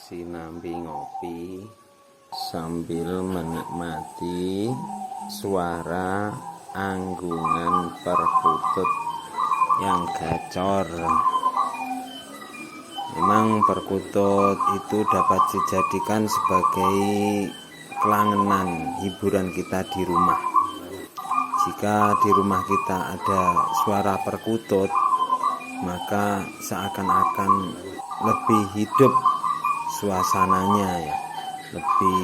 sinambi ngopi sambil menikmati suara anggungan perkutut yang gacor. Memang perkutut itu dapat dijadikan sebagai kelangenan hiburan kita di rumah. Jika di rumah kita ada suara perkutut, maka seakan-akan lebih hidup suasananya, ya, lebih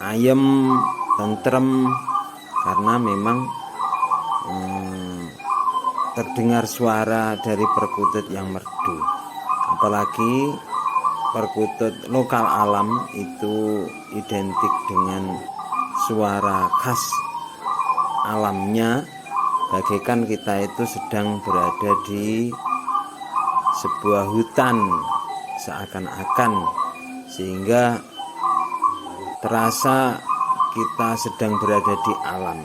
ayem, tentrem, karena memang terdengar suara dari perkutut yang merdu. Apalagi perkutut lokal alam itu identik dengan suara khas alamnya, bagaikan kita itu sedang berada di sebuah hutan seakan-akan, sehingga terasa kita sedang berada di alam.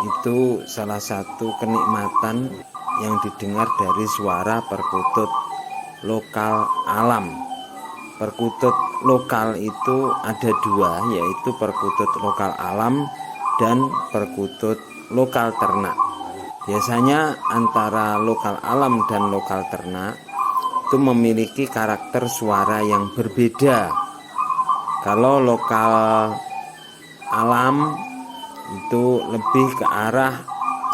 Itu salah satu kenikmatan yang didengar dari suara perkutut lokal alam. Perkutut lokal itu ada dua, yaitu perkutut lokal alam dan perkutut lokal ternak. Biasanya antara lokal alam dan lokal ternak itu memiliki karakter suara yang berbeda. Kalau lokal alam itu lebih ke arah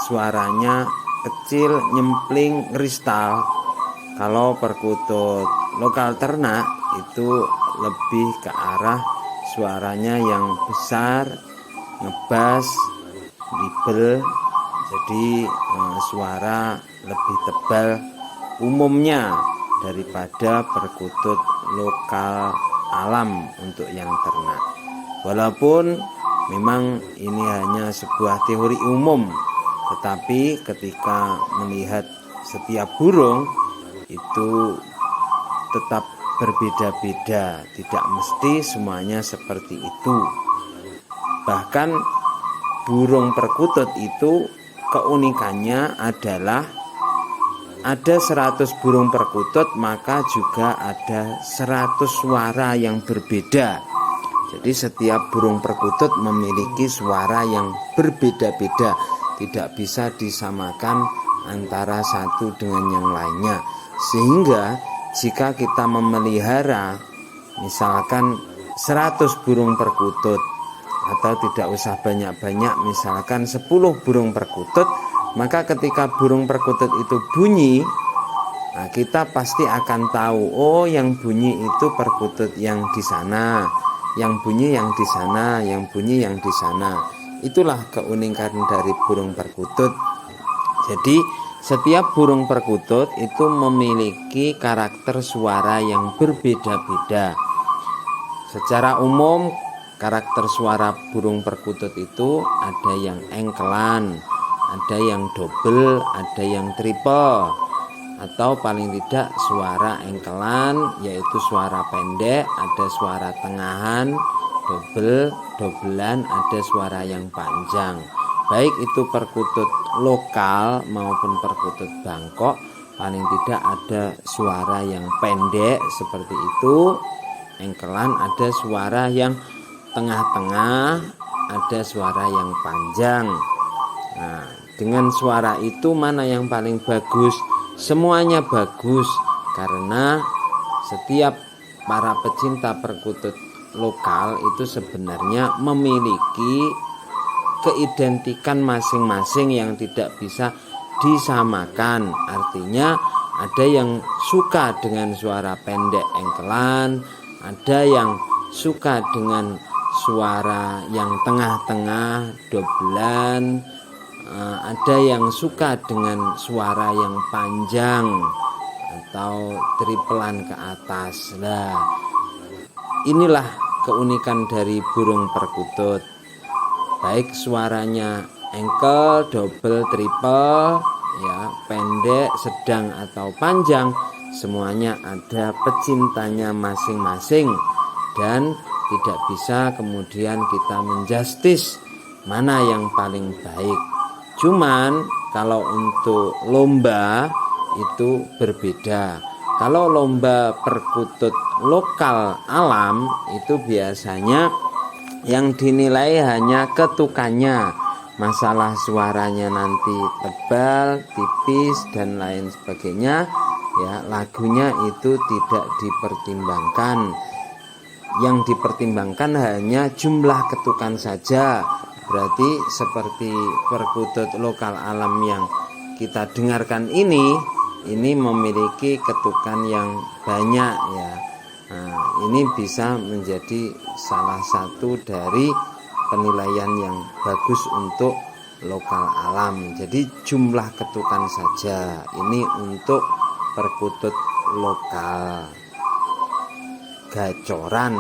suaranya kecil, nyempling, kristal. Kalau perkutut lokal ternak itu lebih ke arah suaranya yang besar, ngebas, dibel, jadi suara lebih tebal umumnya daripada perkutut lokal alam untuk yang ternak. Walaupun memang ini hanya sebuah teori umum, tetapi ketika melihat setiap burung itu tetap berbeda-beda, tidak mesti semuanya seperti itu. Bahkan burung perkutut itu keunikannya adalah ada 100 burung perkutut, maka juga ada 100 suara yang berbeda. Jadi setiap burung perkutut memiliki suara yang berbeda-beda, tidak bisa disamakan antara satu dengan yang lainnya. Sehingga jika kita memelihara misalkan 100 burung perkutut, atau tidak usah banyak-banyak, misalkan 10 burung perkutut, maka ketika burung perkutut itu bunyi, nah kita pasti akan tahu, oh yang bunyi itu perkutut yang di sana, yang bunyi yang di sana, yang bunyi yang di sana. Itulah keunikan dari burung perkutut. Jadi setiap burung perkutut itu memiliki karakter suara yang berbeda-beda. Secara umum karakter suara burung perkutut itu ada yang engkelan, ada yang double, ada yang triple, atau paling tidak suara engkelan yaitu suara pendek, ada suara tengahan, dobelan, ada suara yang panjang. Baik itu perkutut lokal maupun perkutut Bangkok, paling tidak ada suara yang pendek seperti itu, engkelan, ada suara yang tengah-tengah, ada suara yang panjang. Nah, dengan suara itu mana yang paling bagus? Semuanya bagus, karena setiap para pecinta perkutut lokal itu sebenarnya memiliki keidentikan masing-masing yang tidak bisa disamakan. Artinya ada yang suka dengan suara pendek engkelan, ada yang suka dengan suara yang tengah-tengah dobelan, ada yang suka dengan suara yang panjang atau triplean ke atas. Nah, inilah keunikan dari burung perkutut. Baik suaranya engkel, double, triple, ya, pendek, sedang atau panjang, semuanya ada pecintanya masing-masing, dan tidak bisa kemudian kita menjustis mana yang paling baik. Cuman kalau untuk lomba itu berbeda. Kalau lomba perkutut lokal alam itu biasanya yang dinilai hanya ketukannya, masalah suaranya nanti tebal, tipis dan lain sebagainya. Ya, lagunya itu tidak dipertimbangkan. Yang dipertimbangkan hanya jumlah ketukan saja. Berarti seperti perkutut lokal alam yang kita dengarkan ini memiliki ketukan yang banyak ya. Nah, ini bisa menjadi salah satu dari penilaian yang bagus untuk lokal alam. Jadi jumlah ketukan saja. Ini untuk perkutut lokal gacoran.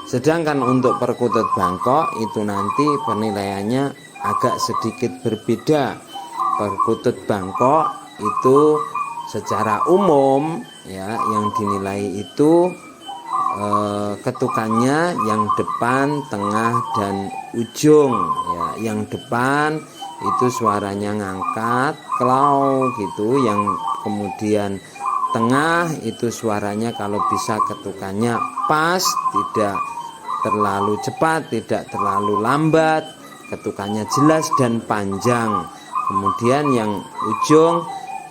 Sedangkan untuk perkutut Bangkok itu nanti penilaiannya agak sedikit berbeda. Perkutut Bangkok itu secara umum ya yang dinilai itu ketukannya yang depan, tengah dan ujung ya. Yang depan itu suaranya ngangkat, klau gitu. Yang kemudian tengah itu suaranya kalau bisa ketukannya pas, tidak terlalu cepat, tidak terlalu lambat, ketukannya jelas dan panjang. Kemudian yang ujung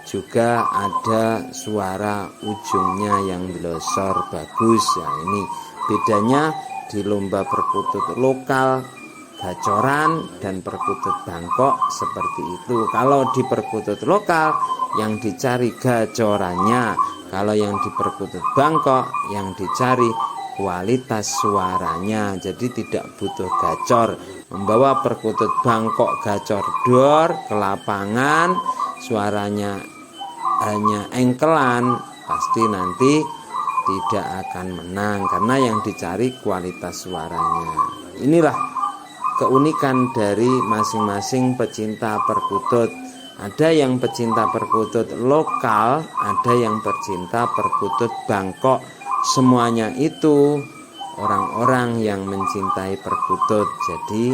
juga ada suara ujungnya yang melosor bagus. Nah, ini bedanya di lomba perkutut lokal gacoran dan perkutut Bangkok seperti itu. Kalau di perkutut lokal yang dicari gacorannya, kalau yang di perkutut Bangkok yang dicari kualitas suaranya. Jadi tidak butuh gacor. Membawa perkutut Bangkok gacor dor ke lapangan, suaranya hanya engkelan, pasti nanti tidak akan menang karena yang dicari kualitas suaranya. Inilah keunikan dari masing-masing pecinta perkutut. Ada yang pecinta perkutut lokal, ada yang pecinta perkutut Bangkok. Semuanya itu orang-orang yang mencintai perkutut. Jadi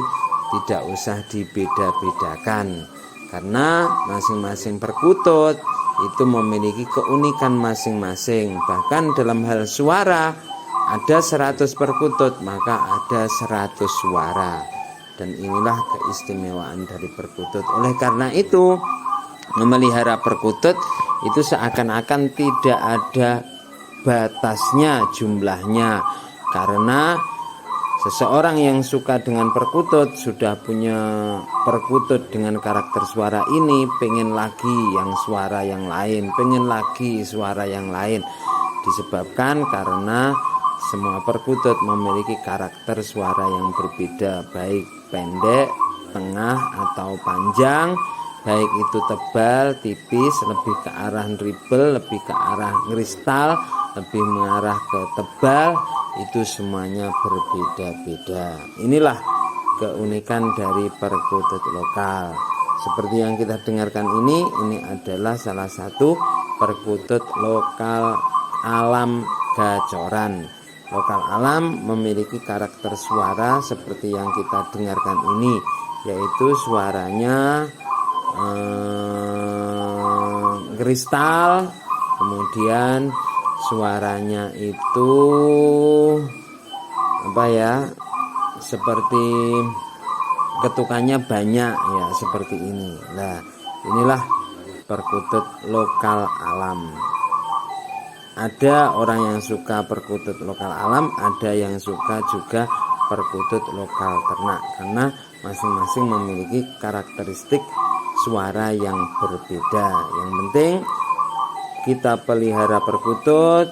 tidak usah dibeda-bedakan karena masing-masing perkutut itu memiliki keunikan masing-masing. Bahkan dalam hal suara ada 100 perkutut maka ada 100 suara. Dan inilah keistimewaan dari perkutut. Oleh karena itu memelihara perkutut itu seakan-akan tidak ada batasnya jumlahnya. Karena seseorang yang suka dengan perkutut sudah punya perkutut dengan karakter suara ini, pengen lagi yang suara yang lain, pengen lagi suara yang lain. Disebabkan karena semua perkutut memiliki karakter suara yang berbeda, baik pendek, tengah atau panjang, baik itu tebal, tipis, lebih ke arah dribble, lebih ke arah kristal, lebih mengarah ke tebal, itu semuanya berbeda-beda. Inilah keunikan dari perkutut lokal. Seperti yang kita dengarkan ini adalah salah satu perkutut lokal alam gacoran. Lokal alam memiliki karakter suara seperti yang kita dengarkan ini, yaitu suaranya kristal, kemudian suaranya itu seperti ketukannya banyak ya, seperti ini. Nah, inilah perkutut lokal alam. Ada orang yang suka perkutut lokal alam, ada yang suka juga perkutut lokal ternak, karena masing-masing memiliki karakteristik suara yang berbeda. Yang penting kita pelihara perkutut,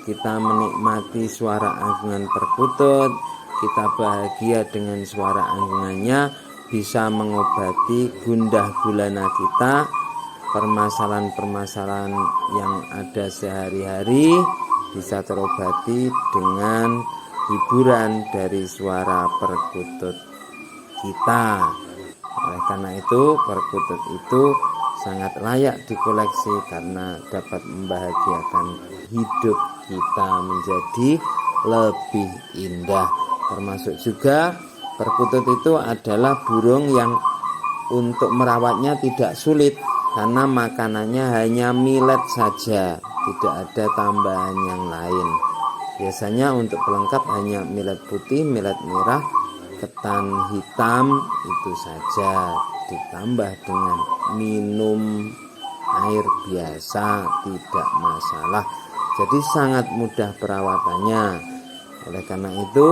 kita menikmati suara anggungan perkutut, kita bahagia dengan suara anggungannya, bisa mengobati gundah gulana kita, permasalahan-permasalahan yang ada sehari-hari bisa terobati dengan hiburan dari suara perkutut kita. Oleh karena itu perkutut itu sangat layak dikoleksi karena dapat membahagiakan hidup kita menjadi lebih indah. Termasuk juga perkutut itu adalah burung yang untuk merawatnya tidak sulit karena makanannya hanya millet saja. tidak ada tambahan yang lain. Biasanya untuk pelengkap hanya millet putih, millet merah, ketan hitam, itu saja, ditambah dengan minum air biasa, tidak masalah. Jadi sangat mudah perawatannya. Oleh karena itu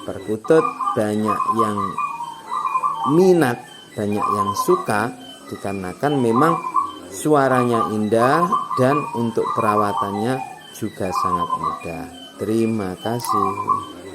perkutut banyak yang minat, banyak yang suka, dikarenakan memang suaranya indah dan untuk perawatannya juga sangat mudah. Terima kasih.